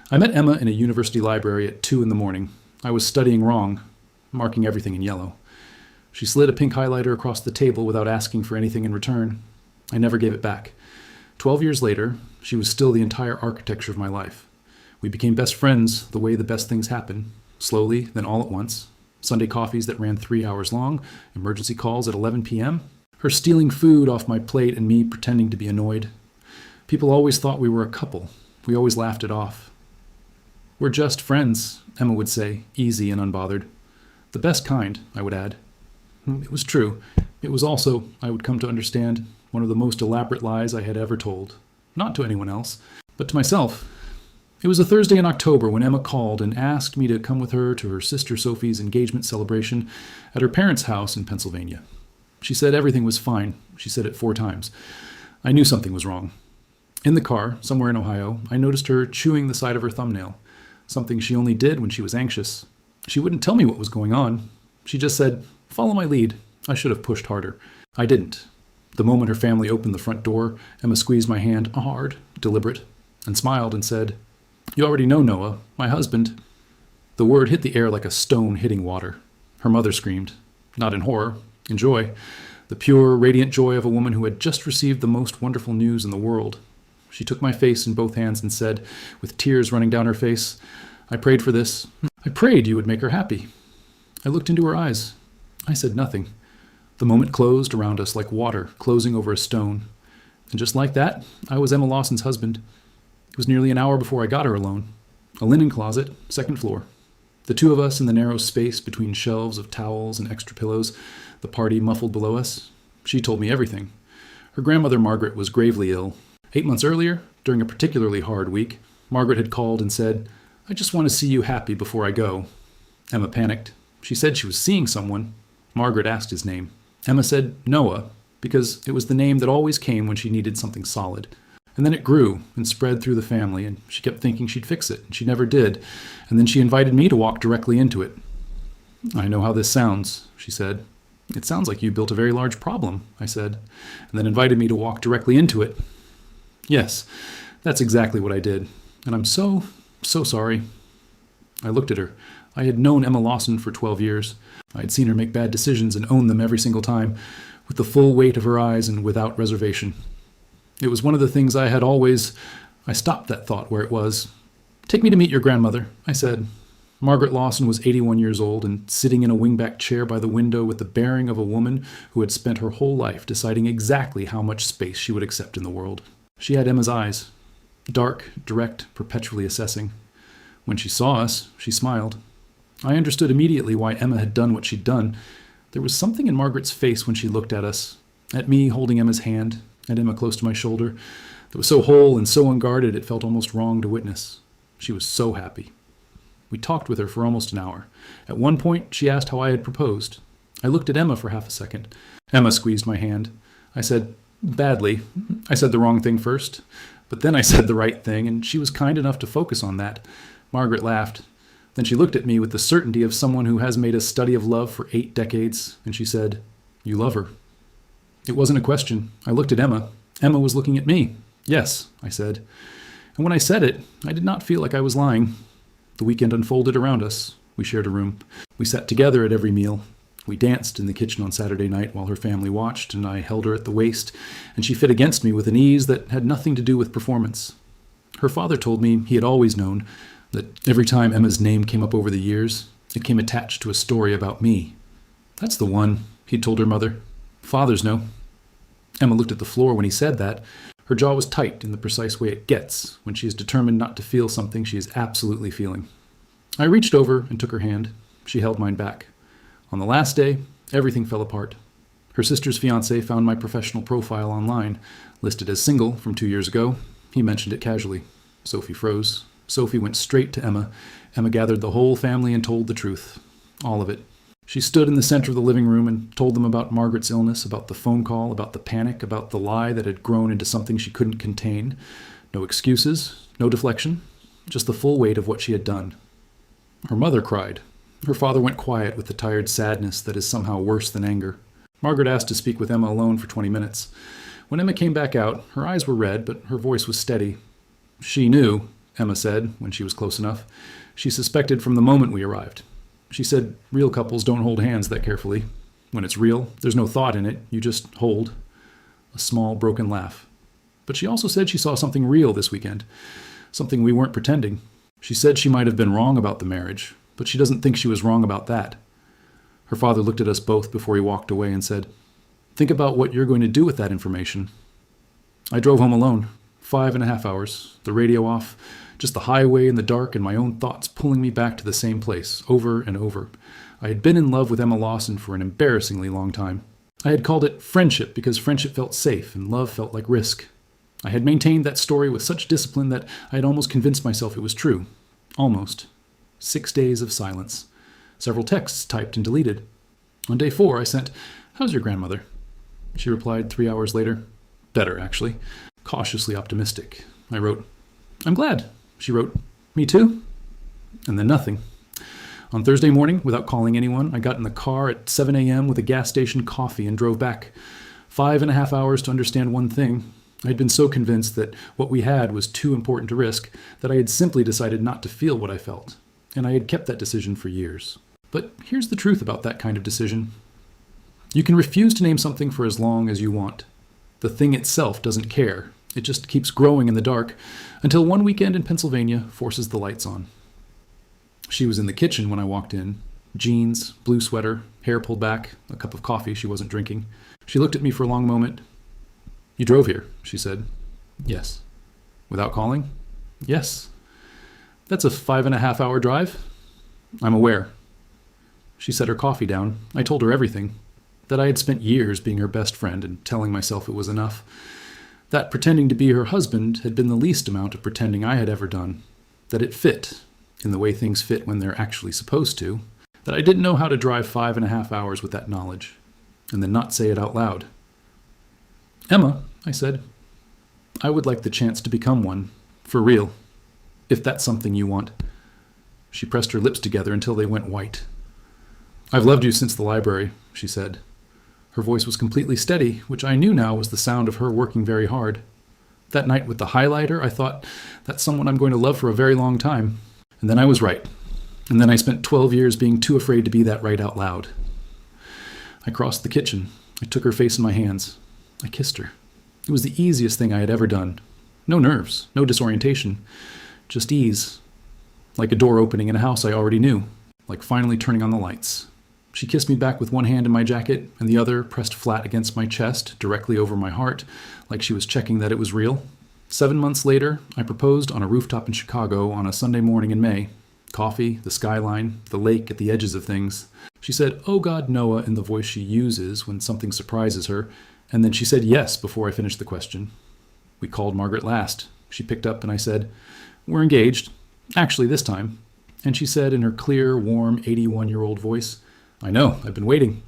I met Emma in a university library at 2 in the morning. I was studying wrong, marking everything in yellow. She slid a pink highlighter across the table without asking for anything in return. I never gave it back. 12 years later, she was still the entire architecture of my life. We became best friends the way the best things happen, slowly, then all at once. Sunday coffees that ran 3 hours long, emergency calls at 11 p.m., her stealing food off my plate and me pretending to be annoyed. People always thought we were a couple. We always laughed it off. "We're just friends," Emma would say, easy and unbothered. The best kind, I would add. It was true. It was also, I would come to understand, one of the most elaborate lies I had ever told. Not to anyone else, but to myself. It was a Thursday in October when Emma called and asked me to come with her to her sister Sophie's engagement celebration at her parents' house in Pennsylvania. She said everything was fine. She said it 4 times. I knew something was wrong. In the car, somewhere in Ohio, I noticed her chewing the side of her thumbnail, something she only did when she was anxious. She wouldn't tell me what was going on. She just said, "Follow my lead." I should have pushed harder. I didn't. The moment her family opened the front door, Emma squeezed my hand, hard, deliberate, and smiled and said, "You already know, Noah, my husband." The word hit the air like a stone hitting water. Her mother screamed, not in horror, in joy, the pure, radiant joy of a woman who had just received the most wonderful news in the world. She took my face in both hands and said, with tears running down her face, "I prayed for this. I prayed you would make her happy." I looked into her eyes. I said nothing. The moment closed around us like water closing over a stone. And just like that, I was Emma Lawson's husband. It was nearly an hour before I got her alone. A linen closet, 2nd floor. The two of us in the narrow space between shelves of towels and extra pillows, the party muffled below us. She told me everything. Her grandmother Margaret was gravely ill. 8 months earlier, during a particularly hard week, Margaret had called and said, "I just want to see you happy before I go." Emma panicked. She said she was seeing someone. Margaret asked his name. Emma said Noah, because it was the name that always came when she needed something solid. And then it grew and spread through the family, and she kept thinking she'd fix it, and she never did. And then she invited me to walk directly into it. "I know how this sounds," she said. "It sounds like you built a very large problem," I said, and then invited me to walk directly into it. "Yes, that's exactly what I did, and I'm so sorry." I looked at her. I had known Emma Lawson for 12 years. I had seen her make bad decisions and own them every single time, with the full weight of her eyes and without reservation. It was one of the things I stopped that thought where it was. "Take me to meet your grandmother," I said. Margaret Lawson was 81 years old and sitting in a wingback chair by the window with the bearing of a woman who had spent her whole life deciding exactly how much space she would accept in the world. She had Emma's eyes, dark, direct, perpetually assessing. When she saw us, she smiled. I understood immediately why Emma had done what she'd done. There was something in Margaret's face when she looked at us, at me holding Emma's hand, at Emma close to my shoulder, that was so whole and so unguarded it felt almost wrong to witness. She was so happy. We talked with her for almost an hour. At one point, she asked how I had proposed. I looked at Emma for half a second. Emma squeezed my hand. I said, "Badly. I said the wrong thing first, but then I said the right thing, and she was kind enough to focus on that." Margaret laughed. Then she looked at me with the certainty of someone who has made a study of love for 8 decades, and she said, "You love her." It wasn't a question. I looked at Emma. Emma was looking at me. "Yes," I said. And when I said it, I did not feel like I was lying. The weekend unfolded around us. We shared a room. We sat together at every meal. We danced in the kitchen on Saturday night while her family watched, and I held her at the waist, and she fit against me with an ease that had nothing to do with performance. Her father told me he had always known that every time Emma's name came up over the years, it came attached to a story about me. "That's the one," he'd told her mother. "Fathers know." Emma looked at the floor when he said that. Her jaw was tight in the precise way it gets when she is determined not to feel something she is absolutely feeling. I reached over and took her hand. She held mine back. On the last day, everything fell apart. Her sister's fiancé found my professional profile online, listed as single from 2 years ago. He mentioned it casually. Sophie froze. Sophie went straight to Emma. Emma gathered the whole family and told the truth. All of it. She stood in the center of the living room and told them about Margaret's illness, about the phone call, about the panic, about the lie that had grown into something she couldn't contain. No excuses, no deflection, just the full weight of what she had done. Her mother cried. Her father went quiet with the tired sadness that is somehow worse than anger. Margaret asked to speak with Emma alone for 20 minutes. When Emma came back out, her eyes were red, but her voice was steady. She knew, Emma said when she was close enough. She suspected from the moment we arrived. She said real couples don't hold hands that carefully. When it's real, there's no thought in it. You just hold. A small, broken laugh. But she also said she saw something real this weekend. Something we weren't pretending. She said she might have been wrong about the marriage, but she doesn't think she was wrong about that. Her father looked at us both before he walked away and said, "Think about what you're going to do with that information." I drove home alone. 5.5 hours. The radio off. Just the highway in the dark and my own thoughts pulling me back to the same place, over and over. I had been in love with Emma Lawson for an embarrassingly long time. I had called it friendship because friendship felt safe and love felt like risk. I had maintained that story with such discipline that I had almost convinced myself it was true. Almost. 6 days of silence. Several texts typed and deleted. On day 4, I sent, "How's your grandmother?" She replied 3 hours later. Better, actually. Cautiously optimistic. I wrote, "I'm glad." She wrote, "Me too?" And then nothing. On Thursday morning, without calling anyone, I got in the car at 7 a.m. with a gas station coffee and drove back. 5.5 hours to understand one thing. I had been so convinced that what we had was too important to risk that I had simply decided not to feel what I felt. And I had kept that decision for years. But here's the truth about that kind of decision. You can refuse to name something for as long as you want. The thing itself doesn't care. It just keeps growing in the dark until one weekend in Pennsylvania forces the lights on. She was in the kitchen when I walked in. Jeans, blue sweater, hair pulled back, a cup of coffee she wasn't drinking. She looked at me for a long moment. "You drove here," she said. "Yes." "Without calling?" "Yes." "That's a 5.5 hour drive?" "I'm aware." She set her coffee down. I told her everything. That I had spent years being her best friend and telling myself it was enough. That pretending to be her husband had been the least amount of pretending I had ever done. That it fit, in the way things fit when they're actually supposed to. That I didn't know how to drive 5.5 hours with that knowledge, and then not say it out loud. "Emma," I said, "I would like the chance to become one, for real, if that's something you want." She pressed her lips together until they went white. "I've loved you since the library," she said. Her voice was completely steady, which I knew now was the sound of her working very hard. That night with the highlighter, I thought, that's someone I'm going to love for a very long time. And then I was right. And then I spent 12 years being too afraid to be that right out loud. I crossed the kitchen. I took her face in my hands. I kissed her. It was the easiest thing I had ever done. No nerves, no disorientation, just ease. Like a door opening in a house I already knew, like finally turning on the lights. She kissed me back with one hand in my jacket and the other pressed flat against my chest, directly over my heart, like she was checking that it was real. 7 months later, I proposed on a rooftop in Chicago on a Sunday morning in May. Coffee, the skyline, the lake at the edges of things. She said, "Oh God, Noah," in the voice she uses when something surprises her, and then she said yes before I finished the question. We called Margaret last. She picked up and I said, "We're engaged. Actually, this time." And she said in her clear, warm, 81-year-old voice, "I know, I've been waiting."